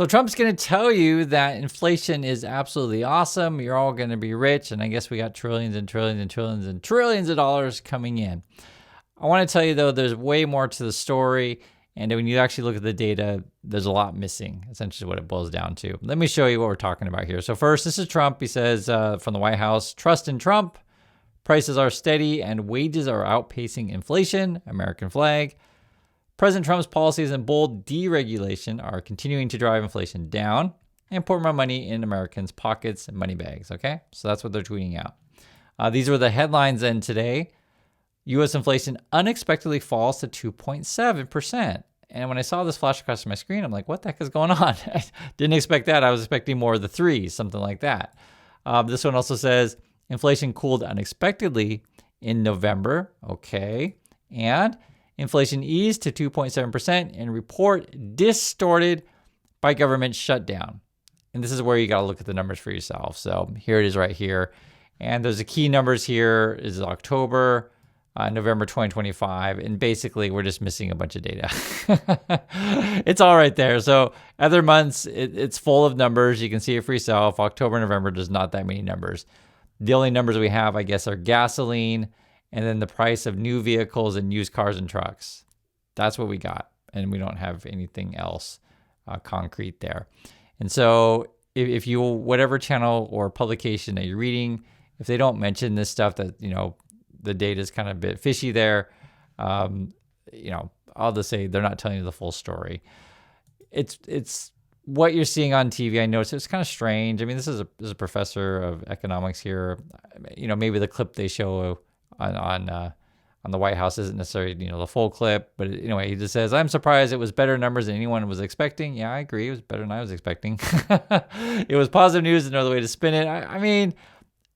So Trump's going to tell you that inflation is absolutely awesome. You're all going to be rich. And I guess we got trillions and trillions and trillions and trillions of dollars coming in. I want to tell you, though, there's way more to the story. And when you actually look at the data, there's a lot missing, essentially what it boils down to. Let me show you what we're talking about here. So first, this is Trump. He says from the White House, trust in Trump. Prices are steady and wages are outpacing inflation. American flag. President Trump's policies and bold deregulation are continuing to drive inflation down and pour more money in Americans' pockets and money bags. Okay, so that's what they're tweeting out. These were the headlines then today. U.S. inflation unexpectedly falls to 2.7%. And when I saw this flash across my screen, I'm like, what the heck is going on? I didn't expect that. I was expecting more of the threes, something like that. This one also says inflation cooled unexpectedly in November. Okay. And inflation eased to 2.7% and report distorted by government shutdown. And this is where you got to look at the numbers for yourself. So here it is right here. And there's the key numbers here is October, November 2025. And basically, we're just missing a bunch of data. It's all right there. So other months, it's full of numbers. You can see it for yourself. October, November, there's not that many numbers. The only numbers we have, I guess, are gasoline and then the price of new vehicles and used cars and trucks. That's what we got. And we don't have anything else concrete there. And so if you, whatever channel or publication that you're reading, if they don't mention this stuff that, the data is kind of a bit fishy there, I'll just say they're not telling you the full story. It's what you're seeing on TV. I know it's kind of strange. I mean, this is a professor of economics here. Maybe the clip they show on the White House isn't necessarily, the full clip, but anyway, he just says, I'm surprised it was better numbers than anyone was expecting. Yeah, I agree. It was better than I was expecting. It was positive news, another way to spin it. I mean,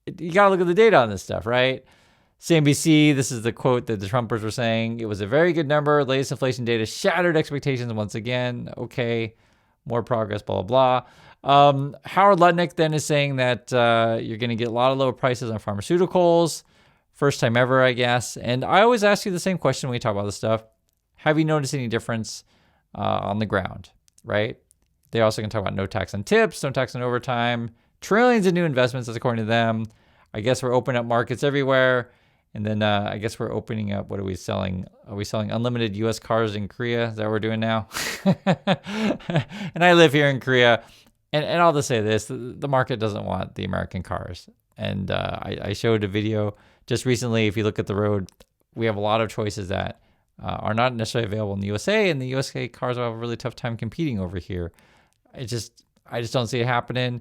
you got to look at the data on this stuff, right? CNBC, this is the quote that the Trumpers were saying. It was a very good number. Latest inflation data shattered expectations once again. Okay, more progress, blah, blah, blah. Howard Lutnick then is saying that you're going to get a lot of lower prices on pharmaceuticals. First time ever, I guess. And I always ask you the same question when we talk about this stuff. Have you noticed any difference on the ground, right? They also can talk about no tax on tips, no tax on overtime, trillions of new investments, that's according to them. I guess we're opening up markets everywhere. And then I guess we're opening up, what are we selling? Are we selling unlimited U.S. cars in Korea? Is that what we're doing now? And I live here in Korea. And I'll just say this, the market doesn't want the American cars. And I showed a video just recently. If you look at the road, we have a lot of choices that are not necessarily available in the USA, and the USA cars will have a really tough time competing over here. I just don't see it happening.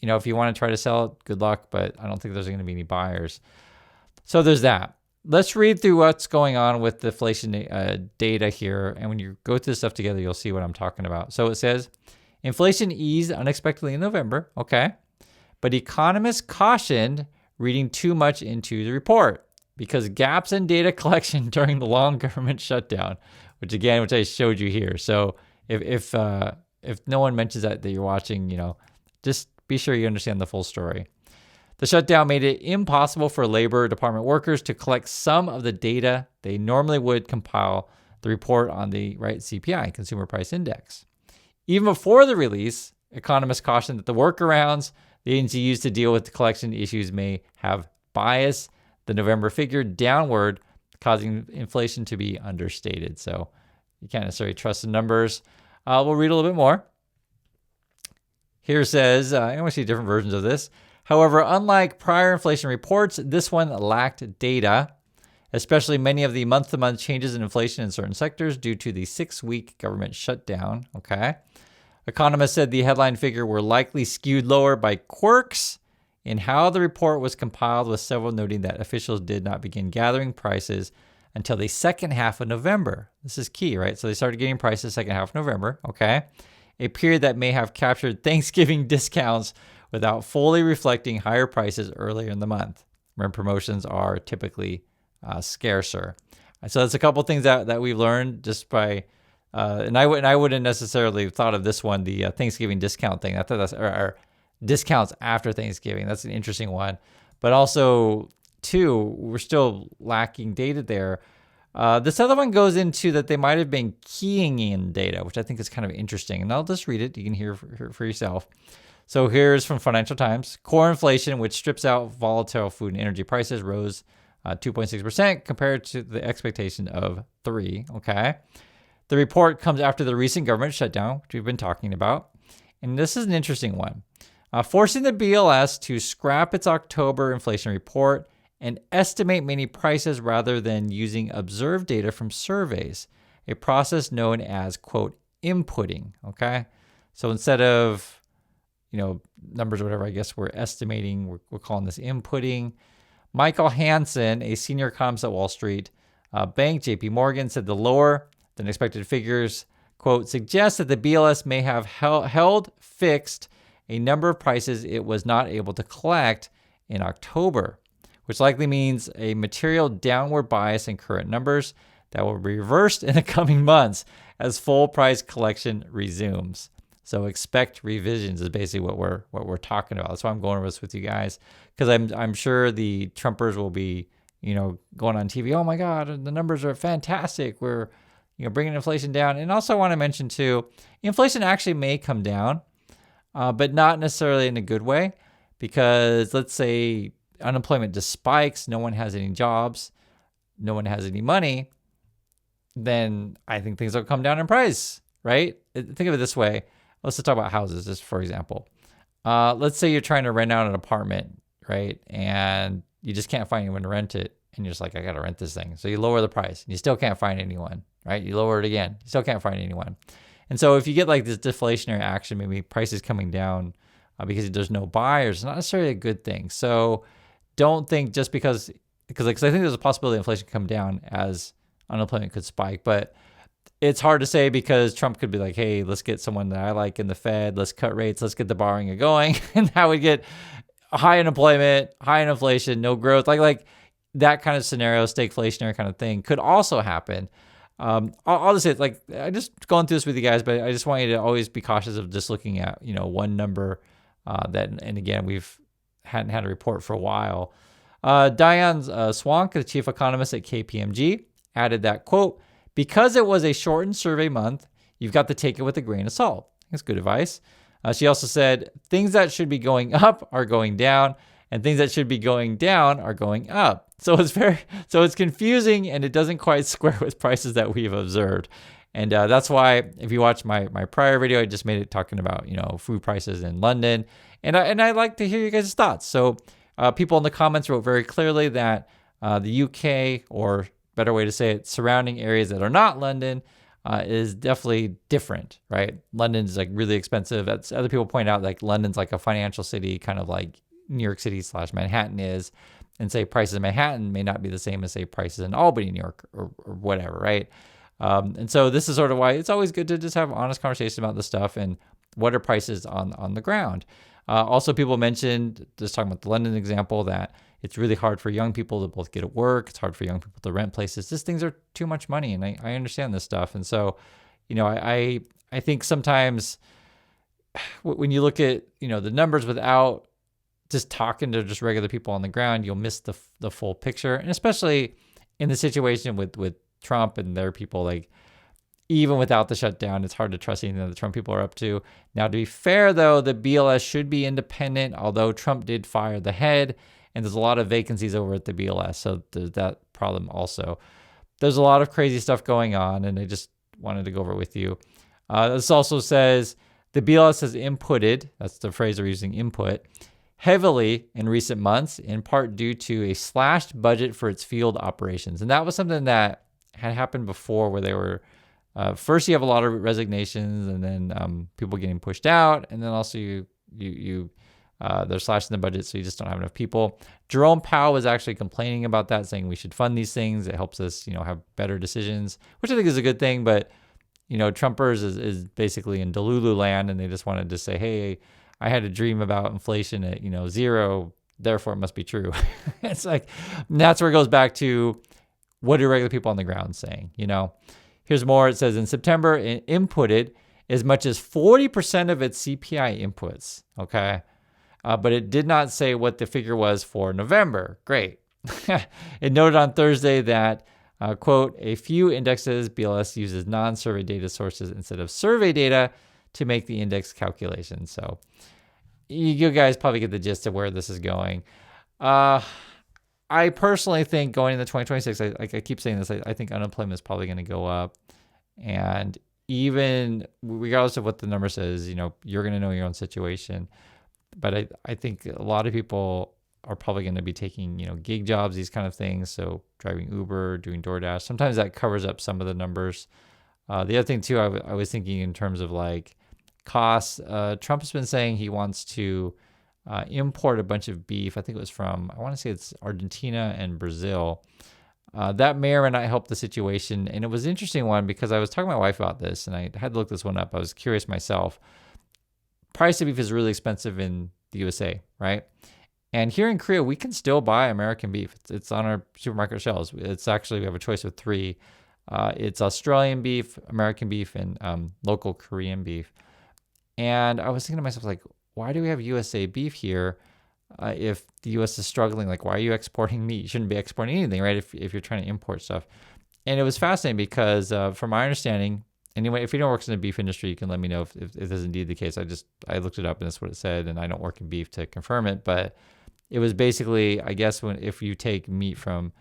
If you want to try to sell it, good luck, but I don't think there's going to be any buyers. So there's that. Let's read through what's going on with the inflation data here. And when you go through this stuff together, you'll see what I'm talking about. So it says, inflation eased unexpectedly in November. Okay. But economists cautioned reading too much into the report because gaps in data collection during the long government shutdown, which I showed you here. So if no one mentions that you're watching, just be sure you understand the full story. The shutdown made it impossible for Labor Department workers to collect some of the data they normally would compile the report on the CPI, Consumer Price Index. Even before the release, economists cautioned that the workarounds the agency used to deal with the collection issues may have biased the November figure downward, causing inflation to be understated. So you can't necessarily trust the numbers. We'll read a little bit more. Here it says, I want to see different versions of this. However, unlike prior inflation reports, this one lacked data, especially many of the month-to-month changes in inflation in certain sectors due to the 6-week government shutdown. Okay. Economists said the headline figure were likely skewed lower by quirks in how the report was compiled, with several noting that officials did not begin gathering prices until the second half of November. This is key, right? So they started getting prices second half of November. Okay. A period that may have captured Thanksgiving discounts without fully reflecting higher prices earlier in the month, when promotions are typically scarcer. So that's a couple of things that we've learned just by, and I wouldn't necessarily have thought of this one, the Thanksgiving discount thing. I thought that's or discounts after Thanksgiving. That's an interesting one. But also, too, we're still lacking data there. This other one goes into that they might have been keying in data, which I think is kind of interesting. And I'll just read it. You can hear for yourself. So here's from Financial Times. Core inflation, which strips out volatile food and energy prices, rose 2.6% compared to the expectation of 3%. Okay. The report comes after the recent government shutdown, which we've been talking about. And this is an interesting one. Forcing the BLS to scrap its October inflation report and estimate many prices rather than using observed data from surveys, a process known as, quote, inputting, okay? So instead of, numbers or whatever, I guess we're estimating, we're calling this inputting. Michael Hansen, a senior economist at Wall Street Bank, JP Morgan, said the lower than expected figures, quote, suggest that the BLS may have held fixed a number of prices it was not able to collect in October, which likely means a material downward bias in current numbers that will be reversed in the coming months as full price collection resumes. So expect revisions is basically what we're talking about. That's why I'm going over this with you guys, because I'm sure the Trumpers will be going on TV. Oh my God, the numbers are fantastic. We're bringing inflation down. And also I want to mention too, inflation actually may come down, but not necessarily in a good way, because let's say unemployment just spikes, no one has any jobs, no one has any money, then I think things will come down in price, right? Think of it this way. Let's just talk about houses, just for example. Let's say you're trying to rent out an apartment, right? And you just can't find anyone to rent it. And you're just like, I got to rent this thing. So you lower the price and you still can't find anyone, right? You lower it again. You still can't find anyone. And so if you get like this deflationary action, maybe prices coming down because there's no buyers, it's not necessarily a good thing. So don't think just because I think there's a possibility inflation could come down as unemployment could spike, but it's hard to say because Trump could be like, hey, let's get someone that I like in the Fed, let's cut rates, let's get the borrowing going. And that would get high unemployment, high inflation, no growth. Like that kind of scenario, stagflationary kind of thing could also happen. I'll just say, like, I just going through this with you guys, but I just want you to always be cautious of just looking at, one number and again, we've hadn't had a report for a while. Diane Swank, the chief economist at KPMG, added that, quote, because it was a shortened survey month, you've got to take it with a grain of salt. That's good advice. She also said, things that should be going up are going down, and things that should be going down are going up. So it's confusing, and it doesn't quite square with prices that we've observed. And that's why, if you watch my prior video, I just made it talking about, food prices in London. And I'd like to hear you guys' thoughts. So people in the comments wrote very clearly that the UK, or better way to say it, surrounding areas that are not London, is definitely different, right? London's like really expensive. That's, other people point out like London's like a financial city, kind of like New York City / Manhattan is, and say prices in Manhattan may not be the same as say prices in Albany, New York, or whatever, right? And so this is sort of why it's always good to just have honest conversation about this stuff and what are prices on the ground. Also, people mentioned, just talking about the London example, that it's really hard for young people to both get at work. It's hard for young people to rent places. These things are too much money, and I understand this stuff. And so, I think sometimes when you look at, the numbers without just talking to just regular people on the ground, you'll miss the full picture. And especially in the situation with Trump and their people, like, even without the shutdown, it's hard to trust anything that the Trump people are up to. Now, to be fair, though, the BLS should be independent, although Trump did fire the head, and there's a lot of vacancies over at the BLS, so there's that problem also. There's a lot of crazy stuff going on, and I just wanted to go over it with you. This also says the BLS has inputted, that's the phrase we're using, input, heavily in recent months, in part due to a slashed budget for its field operations. And that was something that had happened before, where they were, first you have a lot of resignations, and then people getting pushed out, and then also they're slashing the budget, so you just don't have enough people. Jerome Powell was actually complaining about that, saying we should fund these things. It helps us, have better decisions, which I think is a good thing. But, Trumpers is basically in Delulu land, and they just wanted to say, hey, I had a dream about inflation at, 0, therefore it must be true. It's like, that's where it goes back to, what are regular people on the ground saying, Here's more. It says in September, it inputted as much as 40% of its CPI inputs, okay? But it did not say what the figure was for November. Great. It noted on Thursday that Quote, a few indexes, BLS uses non-survey data sources instead of survey data to make the index calculation. So you guys probably get the gist of where this is going. I personally think going into 2026, I keep saying this, I think unemployment is probably going to go up. And even regardless of what the number says, you're going to know your own situation. But I think a lot of people are probably going to be taking, gig jobs, these kind of things. So driving Uber, doing DoorDash, sometimes that covers up some of the numbers. The other thing too, I was thinking in terms of like costs. Trump has been saying he wants to import a bunch of beef. I think it was from, I want to say it's Argentina and Brazil. That may or may not help the situation. And it was an interesting one because I was talking to my wife about this and I had to look this one up. I was curious myself. Price of beef is really expensive in the USA, right? And here in Korea, we can still buy American beef. It's on our supermarket shelves. It's actually, we have a choice of 3. It's Australian beef, American beef, and local Korean beef. And I was thinking to myself, like, why do we have USA beef here if the US is struggling? Like, why are you exporting meat? You shouldn't be exporting anything, right? If you're trying to import stuff. And it was fascinating because from my understanding, anyway, if anyone works in the beef industry, you can let me know if this is indeed the case. I looked it up and that's what it said, and I don't work in beef to confirm it, but it was basically, I guess, if you take meat from,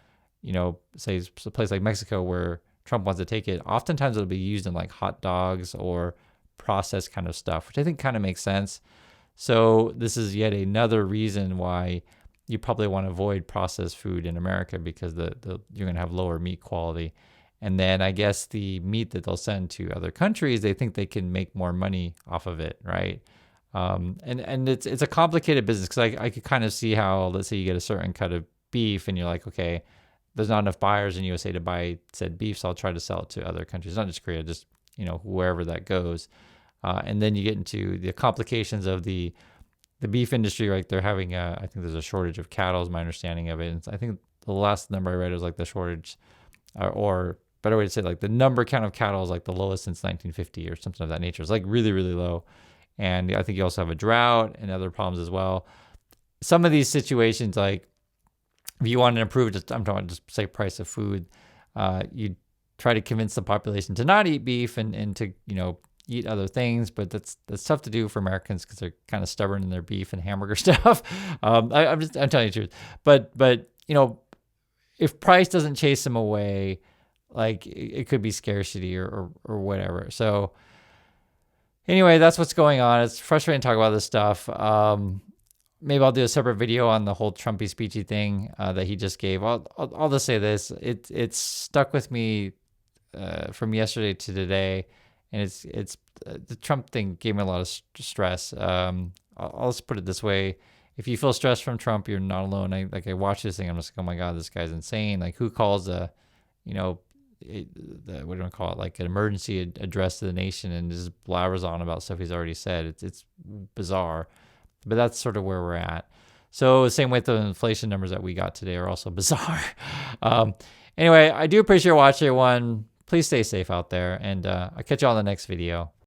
say a place like Mexico where Trump wants to take it, oftentimes it'll be used in like hot dogs or processed kind of stuff, which I think kind of makes sense. So this is yet another reason why you probably want to avoid processed food in America because you're going to have lower meat quality. And then I guess the meat that they'll send to other countries, they think they can make more money off of it, right? And it's a complicated business because I could kind of see how, let's say you get a certain cut of beef and you're like, okay, there's not enough buyers in USA to buy said beef, so I'll try to sell it to other countries, not just Korea, just wherever that goes. And then you get into the complications of the beef industry, right? They're having I think there's a shortage of cattle, is my understanding of it. And I think the last number I read was like the shortage, or better way to say, like the number count of cattle is like the lowest since 1950 or something of that nature. It's like really, really low. And I think you also have a drought and other problems as well. Some of these situations, like if you want to improve, I'm talking just say price of food, you try to convince the population to not eat beef and to, eat other things, but that's tough to do for Americans because they're kind of stubborn in their beef and hamburger stuff. I'm telling you the truth. But if price doesn't chase them away, like it could be scarcity or whatever. So anyway, that's what's going on. It's frustrating to talk about this stuff. Maybe I'll do a separate video on the whole Trumpy speechy thing that he just gave. I'll just say this: it's stuck with me from yesterday to today, and it's the Trump thing gave me a lot of stress. I'll just put it this way: if you feel stressed from Trump, you're not alone. I watch this thing, I'm just like, oh my god, this guy's insane. Like, who calls what do I call it? Like an emergency address to the nation and just blabbers on about stuff he's already said. It's bizarre, but that's sort of where we're at. So same with the inflation numbers that we got today are also bizarre. Anyway, I do appreciate watching everyone. Please stay safe out there, and I'll catch you on the next video.